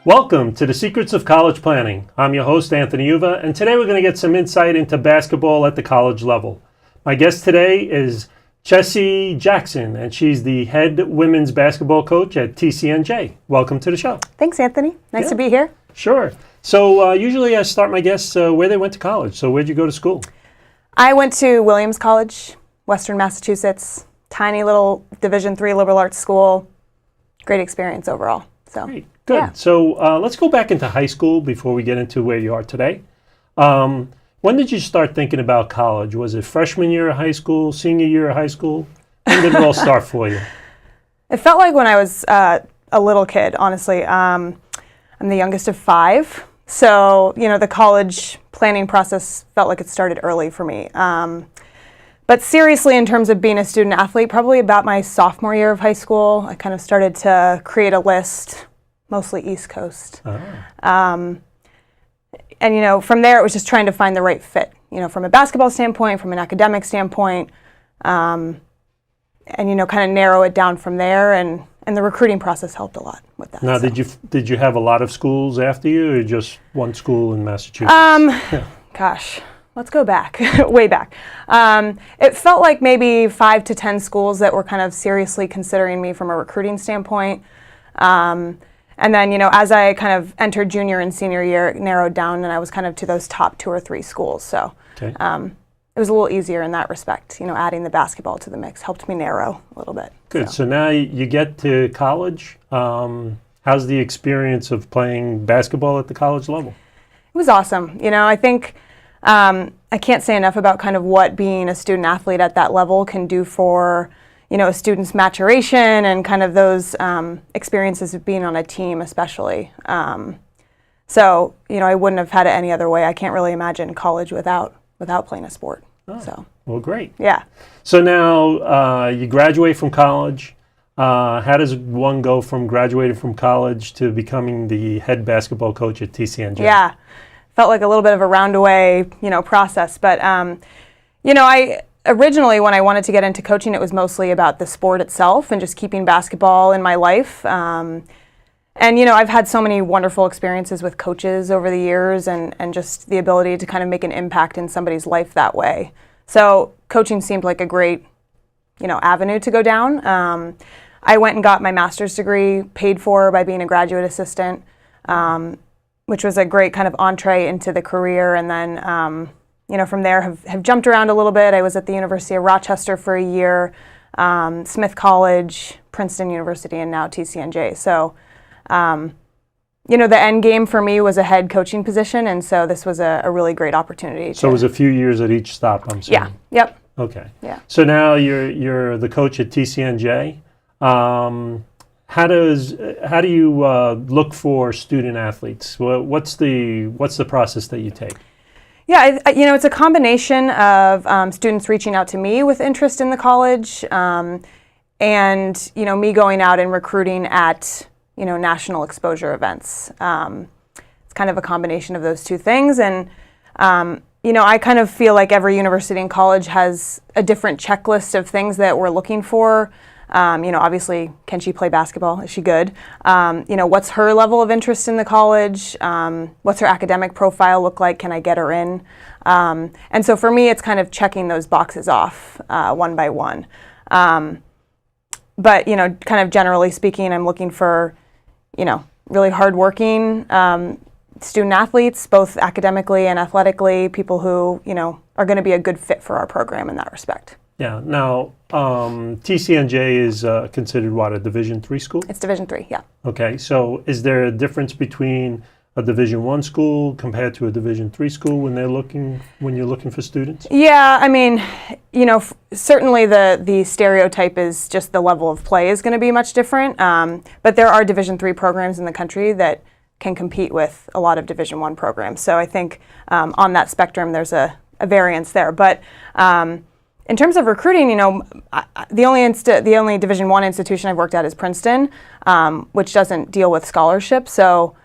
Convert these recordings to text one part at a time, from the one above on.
Welcome to the Secrets of College Planning. I'm your host, Anthony Uva, and today we're going to get some insight into basketball at the college level. My guest today is Chessie Jackson, and she's the head women's basketball coach at TCNJ. Welcome to the show. Thanks, Anthony. Nice to be here. Sure. So usually I start my guests where they went to college. So where'd you go to school? I went to Williams College, Western Massachusetts. Tiny little Division III liberal arts school. Great experience overall. So. Great. Good. Yeah. So let's go back into high school before we get into where you are today. When did you start thinking about college? Was it freshman year of high school, senior year of high school? When did it all start for you? It felt like when I was a little kid, honestly. I'm the youngest of 5. So, the college planning process felt like it started early for me. But seriously, in terms of being a student athlete, probably about my sophomore year of high school, I kind of started to create a list, mostly East Coast. And, from there, it was just trying to find the right fit, from a basketball standpoint, from an academic standpoint, and, kind of narrow it down from there. And the recruiting process helped a lot with that. Now, did you have a lot of schools after you, or just one school in Massachusetts? Gosh, let's go back, way back. It felt like maybe 5 to 10 schools that were kind of seriously considering me from a recruiting standpoint. And then, as I kind of entered junior and senior year, it narrowed down, and I was kind of to those top 2 or 3 schools. So it was a little easier in that respect. Adding the basketball to the mix helped me narrow a little bit. Good. So now you get to college. How's the experience of playing basketball at the college level? It was awesome. I think I can't say enough about kind of what being a student athlete at that level can do for a student's maturation and kind of those experiences of being on a team especially. So, I wouldn't have had it any other way. I can't really imagine college without playing a sport. So. Well, great. Yeah. So now you graduate from college. How does one go from graduating from college to becoming the head basketball coach at TCNJ? Yeah. Felt like a little bit of a roundaway, process. But, Originally, when I wanted to get into coaching, it was mostly about the sport itself and just keeping basketball in my life. And, I've had so many wonderful experiences with coaches over the years and just the ability to kind of make an impact in somebody's life that way. So coaching seemed like a great, avenue to go down. I went and got my master's degree paid for by being a graduate assistant, which was a great kind of entree into the career. And then, from there have jumped around a little bit. I was at the University of Rochester for a year, Smith College, Princeton University, and now TCNJ. So, the end game for me was a head coaching position, and so this was a really great opportunity. So it was a few years at each stop, I'm assuming? Yeah, yep. Okay. Yeah. So now you're the coach at TCNJ. How do you look for student athletes? What's the process that you take? Yeah, it's a combination of students reaching out to me with interest in the college, and me going out and recruiting at national exposure events. It's kind of a combination of those two things, and I kind of feel like every university and college has a different checklist of things that we're looking for. Obviously, can she play basketball? Is she good? What's her level of interest in the college? What's her academic profile look like? Can I get her in? And so for me, it's kind of checking those boxes off one by one. But, kind of generally speaking, I'm looking for, really hardworking student athletes, both academically and athletically, people who, are going to be a good fit for our program in that respect. Yeah. Now, TCNJ is considered what, a Division III school? It's Division III, yeah. Okay. So is there a difference between a Division I school compared to a Division III school when you're looking for students? Yeah, I mean, certainly the stereotype is just the level of play is going to be much different. But there are Division III programs in the country that can compete with a lot of Division I programs. So I think on that spectrum, there's a variance there. But in terms of recruiting, the only Division I institution I've worked at is Princeton, which doesn't deal with scholarships. So,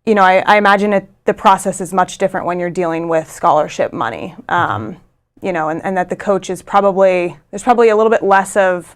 I imagine the process is much different when you're dealing with scholarship money. And that the coach is there's probably a little bit less of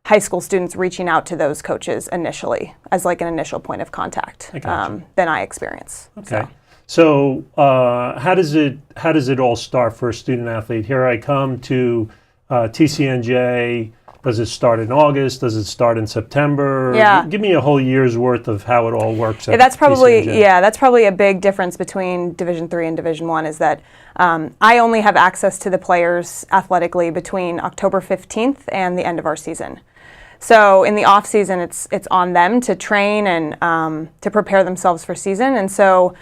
high school students reaching out to those coaches initially as like an initial point of contact than I experience. Okay. So how does it all start for a student athlete? Here I come to TCNJ. Does it start in August? Does it start in September? Yeah. Give me a whole year's worth of how it all works. That's probably a big difference between Division III and Division I is that I only have access to the players athletically between October 15th and the end of our season. So in the off season, it's on them to train and to prepare themselves for season, and so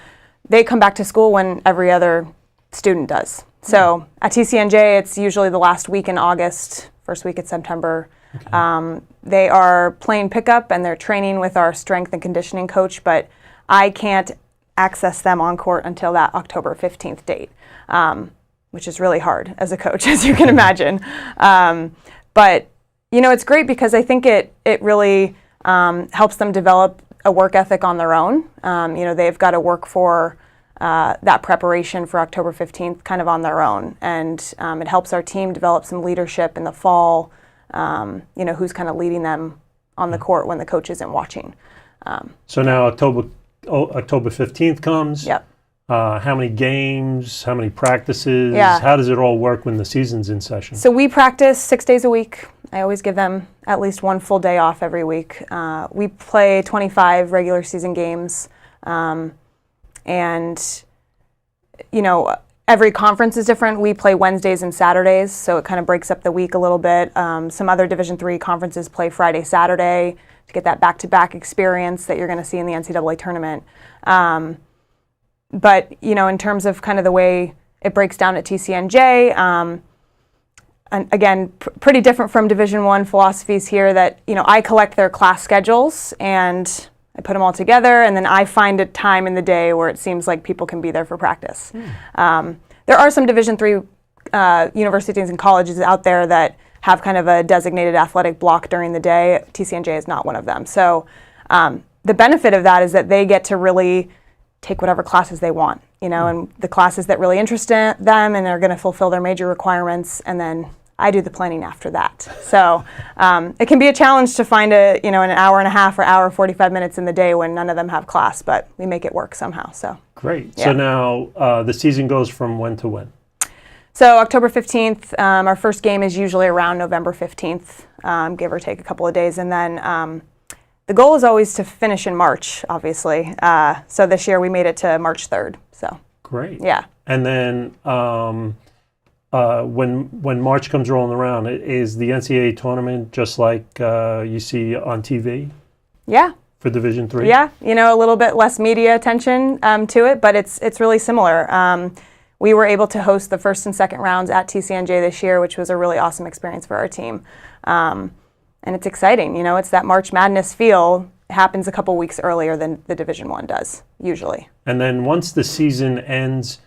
they come back to school when every other student does. So at TCNJ, it's usually the last week in August, first week in September. Okay. They are playing pickup and they're training with our strength and conditioning coach, but I can't access them on court until that October 15th date, which is really hard as a coach, as you can imagine. But, you know, it's great because I think it really helps them develop a work ethic on their own. You know, they've got to work for that preparation for October 15th kind of on their own. And it helps our team develop some leadership in the fall, you know, who's kind of leading them on the court when the coach isn't watching. So now October 15th comes. Yep. How many games, how many practices? Yeah. How does it all work when the season's in session? So we practice 6 days a week. I always give them at least one full day off every week. We play 25 regular season games. And, you know, every conference is different. We play Wednesdays and Saturdays, so it kind of breaks up the week a little bit. Some other Division III conferences play Friday, Saturday to get that back-to-back experience that you're going to see in the NCAA tournament. But, you know, in terms of kind of the way it breaks down at TCNJ, and again, pretty different from Division I philosophies here that, you know, I collect their class schedules and I put them all together, and then I find a time in the day where it seems like people can be there for practice. There are some Division III universities and colleges out there that have kind of a designated athletic block during the day. TCNJ is not one of them. So the benefit of that is that they get to really take whatever classes they want, you know, and the classes that really interest them and are going to fulfill their major requirements, and then I do the planning after that. So it can be a challenge to find an hour and a half or hour 45 minutes in the day when none of them have class, but we make it work somehow. So great. Yeah. So now the season goes from when to when? So October 15th, our first game is usually around November 15th, give or take a couple of days, and then the goal is always to finish in March, obviously. So this year we made it to March 3rd. So great. Yeah. And then when March comes rolling around, is the NCAA tournament just like you see on TV? Yeah. For Division III? Yeah, you know, a little bit less media attention to it, but it's really similar. We were able to host the first and second rounds at TCNJ this year, which was a really awesome experience for our team. And it's exciting, you know, it's that March Madness feel. It happens a couple weeks earlier than the Division I does, usually. And then once the season ends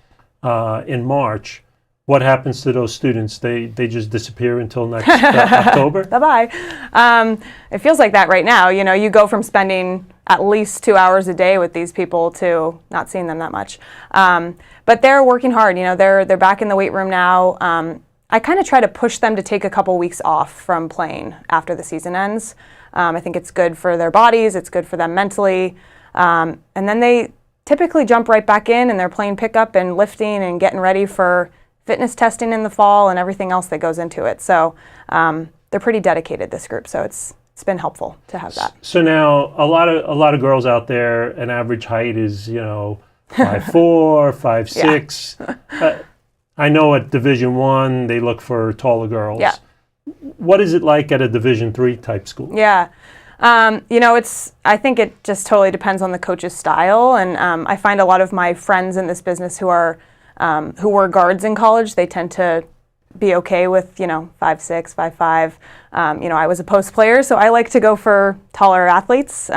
in March, what happens to those students? They just disappear until next October? Bye-bye. It feels like that right now. You know, you go from spending at least 2 hours a day with these people to not seeing them that much. But they're working hard. You know, they're back in the weight room now. I kind of try to push them to take a couple weeks off from playing after the season ends. I think it's good for their bodies. It's good for them mentally. And then they typically jump right back in and they're playing pickup and lifting and getting ready for fitness testing in the fall and everything else that goes into it. So they're pretty dedicated, this group. So it's been helpful to have that. So now a lot of girls out there, an average height is, you know, 5'4", 5'6". Yeah. I know at Division I they look for taller girls. Yeah. What is it like at a Division III type school? Yeah. You know, I think it just totally depends on the coach's style. And I find a lot of my friends in this business who were guards in college, they tend to be okay with, you know, 5'6", 5'5". You know, I was a post player, so I like to go for taller athletes.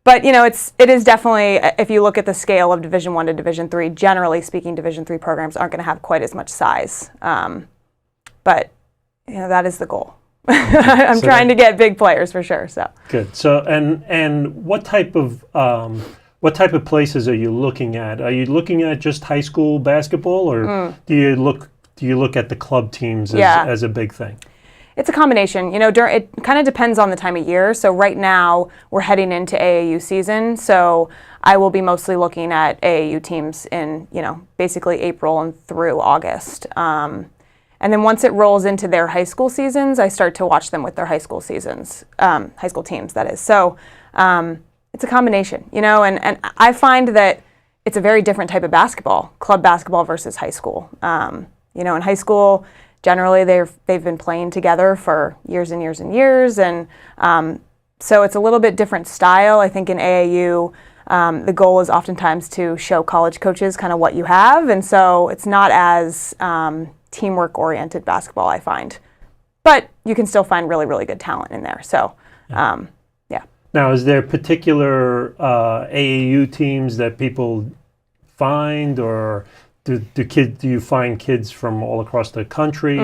But, you know, it is definitely, if you look at the scale of Division I to Division III, generally speaking, Division III programs aren't going to have quite as much size. But, you know, that is the goal. I'm trying to get big players for sure. So good. So and what type of places are you looking at? Are you looking at just high school basketball, or do you look at the club teams as a big thing? It's a combination. It kind of depends on the time of year. So right now we're heading into AAU season. So I will be mostly looking at AAU teams in, basically April and through August. And then once it rolls into their high school seasons, I start to watch them with their high school seasons, high school teams, that is. So it's a combination, and I find that it's a very different type of basketball, club basketball versus high school. In high school, generally they've been playing together for years and years and years, and so it's a little bit different style. I think in AAU, the goal is oftentimes to show college coaches kind of what you have, and so it's not as teamwork-oriented basketball, I find. But you can still find really, really good talent in there. So, yeah. Now, is there particular AAU teams that people find, or do you find kids from all across the country,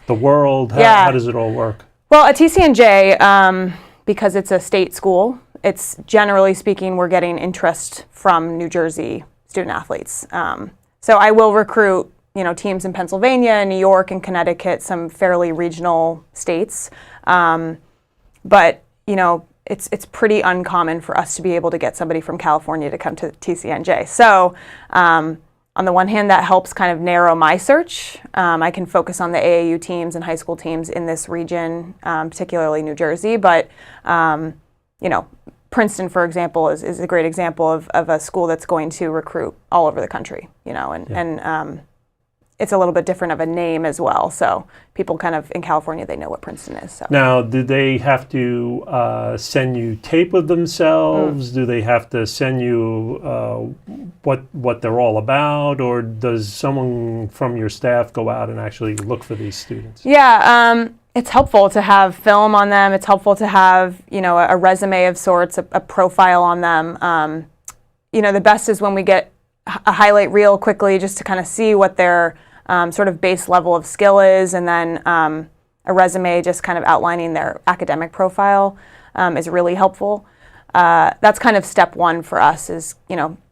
the world? How does it all work? Well, at TCNJ, because it's a state school, it's generally speaking, we're getting interest from New Jersey student athletes. So I will recruit teams in Pennsylvania, New York, and Connecticut, some fairly regional states. But, it's pretty uncommon for us to be able to get somebody from California to come to TCNJ. So on the one hand, that helps kind of narrow my search. I can focus on the AAU teams and high school teams in this region, particularly New Jersey. But, Princeton, for example, is a great example of a school that's going to recruit all over the country, and it's a little bit different of a name as well. So people kind of in California, they know what Princeton is. So. Now, do they have to send you tape of themselves? Do they have to send you what they're all about? Or does someone from your staff go out and actually look for these students? Yeah, it's helpful to have film on them. It's helpful to have, a resume of sorts, a profile on them. The best is when we get a highlight reel quickly just to kind of see what their sort of base level of skill is, and then a resume just kind of outlining their academic profile is really helpful. That's kind of step one for us is,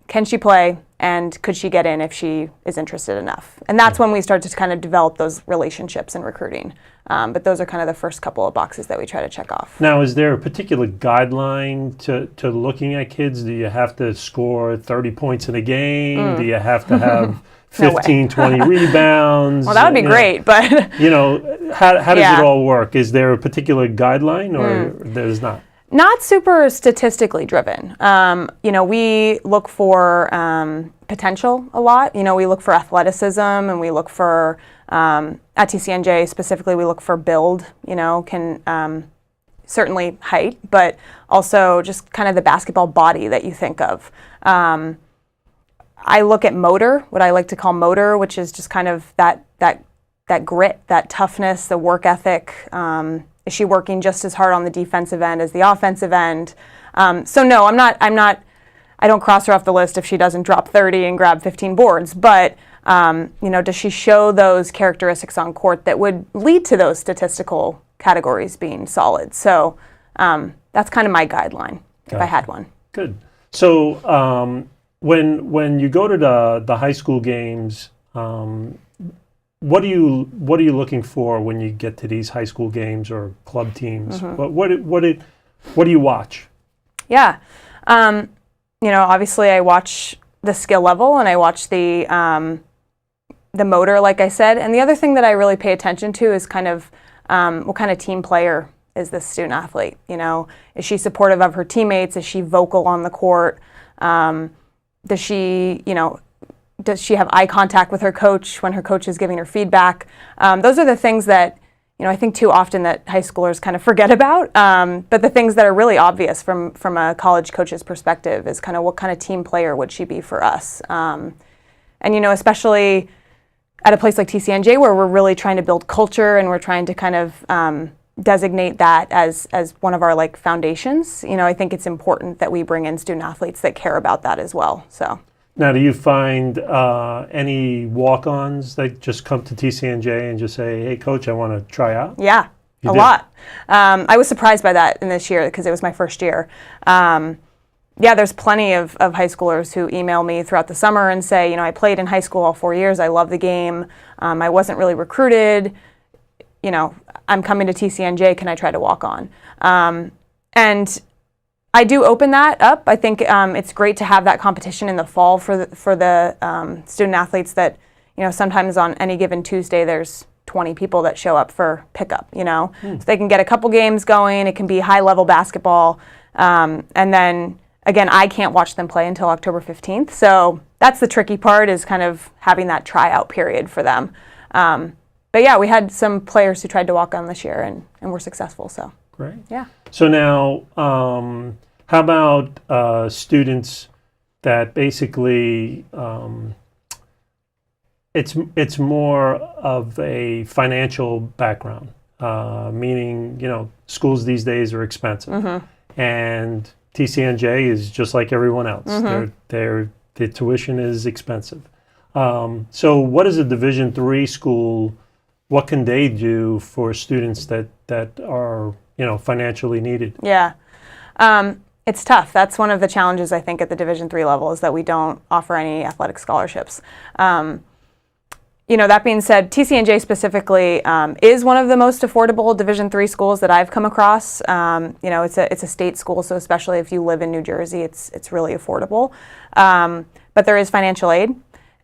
can she play and could she get in if she is interested enough? And that's when we start to kind of develop those relationships in recruiting. But those are kind of the first couple of boxes that we try to check off. Now, is there a particular guideline to looking at kids? Do you have to score 30 points in a game? Do you have to have 15, 20 rebounds? Well, that would be great, but... how does it all work? Is there a particular guideline or there's not? Not super statistically driven. We look for potential a lot. We look for athleticism, and we look for, at TCNJ specifically, we look for build, certainly height, but also just kind of the basketball body that you think of. I look at motor, what I like to call motor, which is just kind of that grit, that toughness, the work ethic. Is she working just as hard on the defensive end as the offensive end? So no, I don't cross her off the list if she doesn't drop 30 and grab 15 boards, but does she show those characteristics on court that would lead to those statistical categories being solid? So that's kind of my guideline, if I had one. Good. So when you go to the high school games, what are you looking for when you get to these high school games or club teams? What do you watch? Yeah, obviously I watch the skill level and I watch the motor, like I said. And the other thing that I really pay attention to is kind of what kind of team player is this student athlete? Is she supportive of her teammates? Is she vocal on the court? Does she have eye contact with her coach when her coach is giving her feedback? Those are the things that, I think too often that high schoolers kind of forget about. But the things that are really obvious from a college coach's perspective is kind of what kind of team player would she be for us? And, especially at a place like TCNJ where we're really trying to build culture and we're trying to kind of designate that as one of our foundations. I think it's important that we bring in student athletes that care about that as well. So. Now, do you find any walk-ons that just come to TCNJ and just say, hey, coach, I want to try out? Yeah, a lot. I was surprised by that in this year because it was my first year. There's plenty of high schoolers who email me throughout the summer and say, I played in high school all 4 years. I love the game. I wasn't really recruited. I'm coming to TCNJ, can I try to walk on? And I do open that up. I think it's great to have that competition in the fall for the student athletes that, sometimes on any given Tuesday there's 20 people that show up for pickup, So they can get a couple games going. It can be high-level basketball. And then, again, I can't watch them play until October 15th. So that's the tricky part, is kind of having that tryout period for them. But yeah, we had some players who tried to walk on this year and were successful. So great. Yeah. So now, how about students that basically it's more of a financial background, meaning schools these days are expensive, and TCNJ is just like everyone else. The tuition is expensive. So what is a Division III school? What can they do for students that are financially needed? Yeah. It's tough. That's one of the challenges, I think, at the Division III level, is that we don't offer any athletic scholarships. That being said, TCNJ specifically is one of the most affordable Division III schools that I've come across. It's a state school, so especially if you live in New Jersey, it's really affordable. But there is financial aid.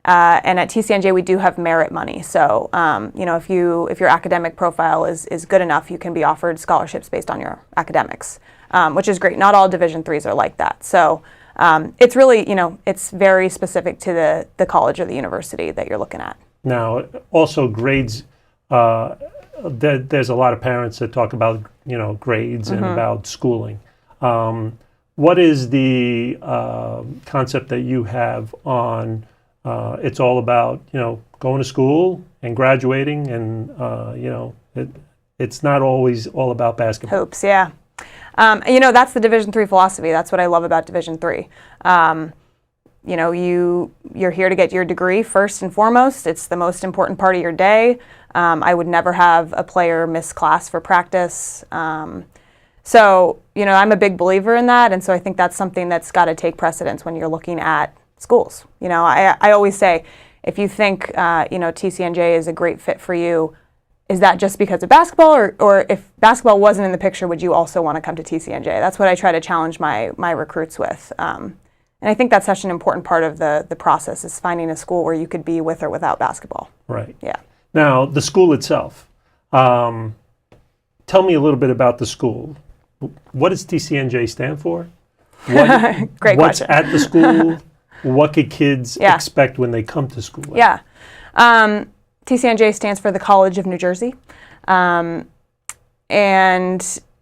And at TCNJ, we do have merit money. So, if your academic profile is good enough, you can be offered scholarships based on your academics, which is great. Not all Division IIIs are like that. So, it's really, it's very specific to the college or the university that you're looking at. Now, also grades, there's a lot of parents that talk about, grades and about schooling. What is the concept that you have on it's all about, going to school and graduating, and, it's not always all about basketball. Hopes, yeah. That's the Division III philosophy. That's what I love about Division III. You're here to get your degree first and foremost. It's the most important part of your day. I would never have a player miss class for practice. So, I'm a big believer in that, and so I think that's something that's got to take precedence when you're looking at schools. I always say, if you think, TCNJ is a great fit for you, is that just because of basketball, or if basketball wasn't in the picture, would you also want to come to TCNJ? That's what I try to challenge my recruits with. And I think that's such an important part of the process, is finding a school where you could be with or without basketball. Right. Yeah. Now, the school itself, tell me a little bit about the school. What does TCNJ stand for? Great what's question. At the school? What could kids expect when they come to school? Yeah. TCNJ stands for the College of New Jersey. And,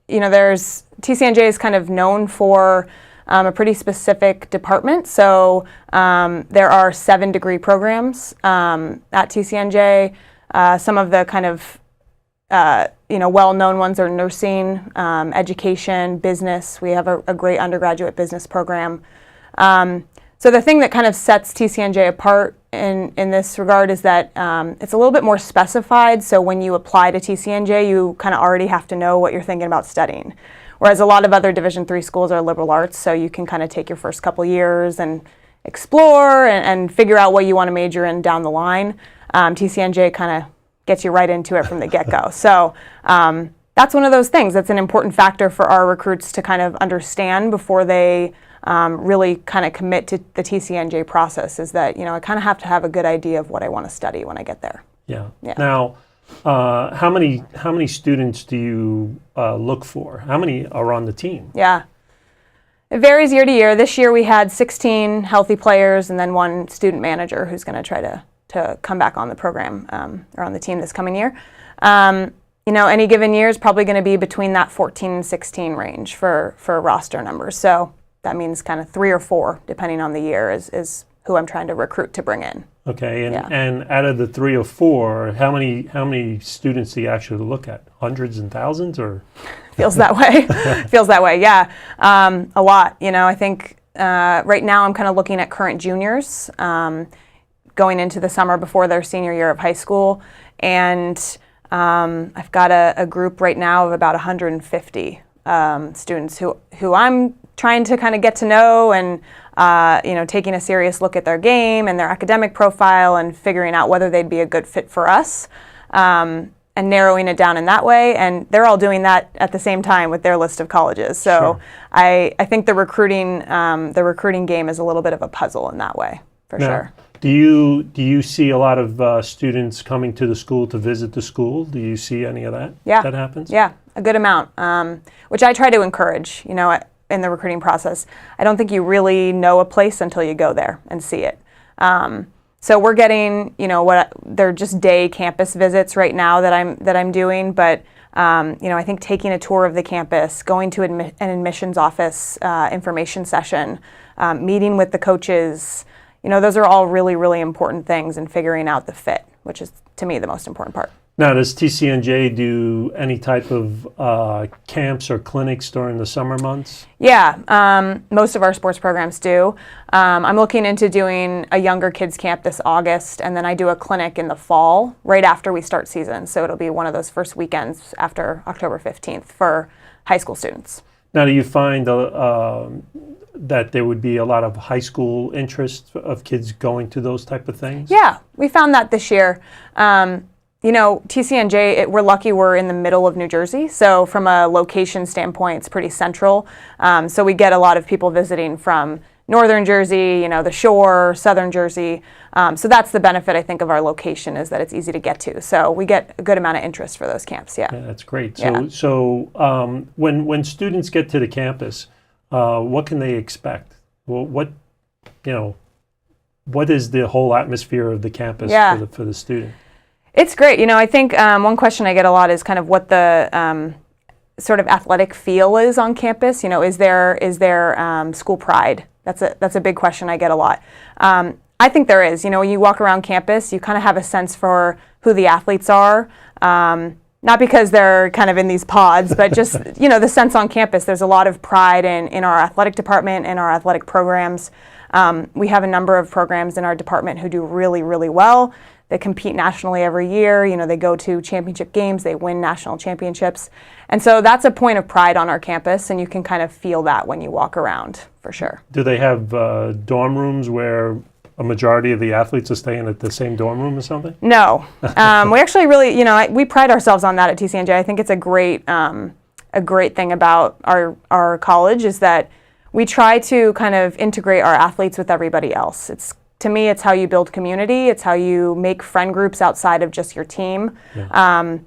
TCNJ is kind of known for a pretty specific department. So there are 7 degree programs at TCNJ. Some of the kind of well-known ones are nursing, education, business. We have a great undergraduate business program. So the thing that kind of sets TCNJ apart in this regard is that it's a little bit more specified. So when you apply to TCNJ, you kind of already have to know what you're thinking about studying. Whereas a lot of other Division III schools are liberal arts, so you can kind of take your first couple years and explore and figure out what you want to major in down the line. TCNJ kind of gets you right into it from the get-go. So that's one of those things that's an important factor for our recruits to kind of understand before they really kind of commit to the TCNJ process, is that, I kind of have to have a good idea of what I want to study when I get there. Yeah. Now, how many students do you look for? How many are on the team? Yeah. It varies year to year. This year we had 16 healthy players and then 1 student manager who's going to try to come back on the program or on the team this coming year. Any given year is probably going to be between that 14 and 16 range for roster numbers. So that means kind of 3 or 4, depending on the year, is who I'm trying to recruit to bring in. Okay, and out of the 3 or 4, how many students do you actually look at? Hundreds and thousands, or? Feels that way. Feels that way. Yeah, a lot. I think right now I'm kind of looking at current juniors going into the summer before their senior year of high school, and I've got a group right now of about 150 students who I'm trying to kind of get to know and taking a serious look at their game and their academic profile and figuring out whether they'd be a good fit for us. narrowing it down in that way. And they're all doing that at the same time with their list of colleges. So Sure. I think the recruiting game is a little bit of a puzzle in that way, for Now, sure. do you see a lot of students coming to the school to visit the school? Do you see any of that? Yeah. That happens? Yeah, a good amount, which I try to encourage, in the recruiting process. I don't think you really know a place until you go there and see it. So we're getting, they're just day campus visits right now that I'm doing, but I think taking a tour of the campus, going to an admissions office information session, meeting with the coaches, those are all really, really important things in figuring out the fit, which is, to me, the most important part. Now, does TCNJ do any type of camps or clinics during the summer months? Yeah, most of our sports programs do. I'm looking into doing a younger kids camp this August, and then I do a clinic in the fall, right after we start season. So it'll be one of those first weekends after October 15th for high school students. Now, do you find that there would be a lot of high school interest of kids going to those type of things? Yeah, we found that this year. TCNJ, we're lucky we're in the middle of New Jersey, so from a location standpoint, it's pretty central. So we get a lot of people visiting from northern Jersey, the shore, southern Jersey. So that's the benefit, I think, of our location, is that it's easy to get to. So we get a good amount of interest for those camps, yeah. Yeah, that's great. Yeah. So when students get to the campus, what can they expect? Well, what is the whole atmosphere of the campus for the student? It's great. I think one question I get a lot is kind of what the sort of athletic feel is on campus. Is there school pride? That's a big question I get a lot. I think there is. When you walk around campus, you kind of have a sense for who the athletes are. Not because they're kind of in these pods, but just, the sense on campus. There's a lot of pride in our athletic department and our athletic programs. We have a number of programs in our department who do really, really well. They compete nationally every year. They go to championship games. They win national championships. And so that's a point of pride on our campus, and you can kind of feel that when you walk around, for sure. Do they have dorm rooms where a majority of the athletes are staying at the same dorm room or something? No. We actually really, we pride ourselves on that at TCNJ. I think it's a great thing about our college is that we try to kind of integrate our athletes with everybody else. To me, it's how you build community. It's how you make friend groups outside of just your team. Yeah.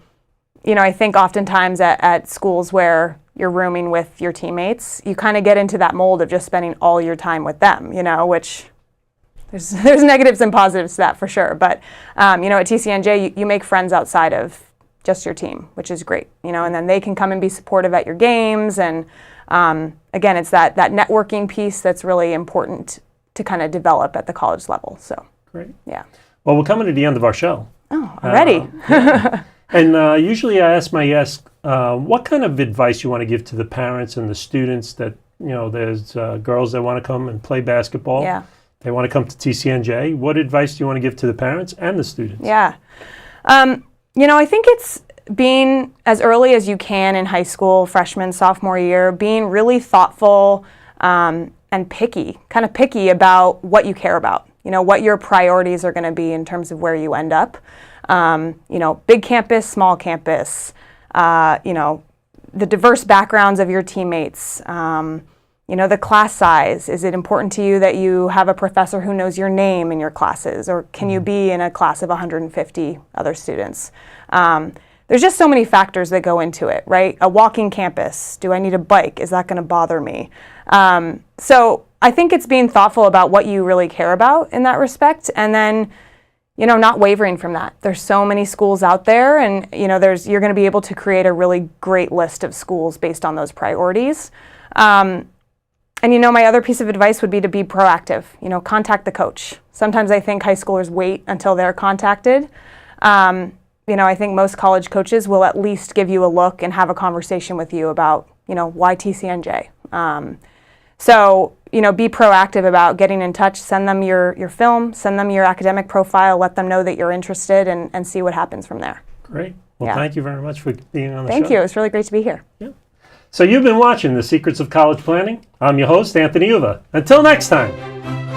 I think oftentimes at schools where you're rooming with your teammates, you kind of get into that mold of just spending all your time with them, which there's negatives and positives to that for sure. But, at TCNJ, you make friends outside of just your team, which is great, and then they can come and be supportive at your games. And again, it's that networking piece that's really important to kind of develop at the college level. So great. Yeah. Well, we're coming to the end of our show. Oh, already. Yeah. And usually I ask my guests, what kind of advice you want to give to the parents and the students that, there's girls that want to come and play basketball. Yeah. They want to come to TCNJ. What advice do you want to give to the parents and the students? Yeah. I think it's being as early as you can in high school, freshman, sophomore year, being really thoughtful, and picky about what you care about, what your priorities are going to be in terms of where you end up. Big campus, small campus, the diverse backgrounds of your teammates, the class size. Is it important to you that you have a professor who knows your name in your classes, or can you be in a class of 150 other students? There's just so many factors that go into it, right? A walking campus. Do I need a bike? Is that going to bother me? So I think it's being thoughtful about what you really care about in that respect, and then, not wavering from that. There's so many schools out there, and, you're going to be able to create a really great list of schools based on those priorities. And, my other piece of advice would be to be proactive, contact the coach. Sometimes I think high schoolers wait until they're contacted. I think most college coaches will at least give you a look and have a conversation with you about, why TCNJ. So, be proactive about getting in touch, send them your film, send them your academic profile, let them know that you're interested, and see what happens from there. Great. Well, Yeah. Thank you very much for being on the show. Thank you. It's really great to be here. Yeah. So you've been watching The Secrets of College Planning. I'm your host, Anthony Uva. Until next time.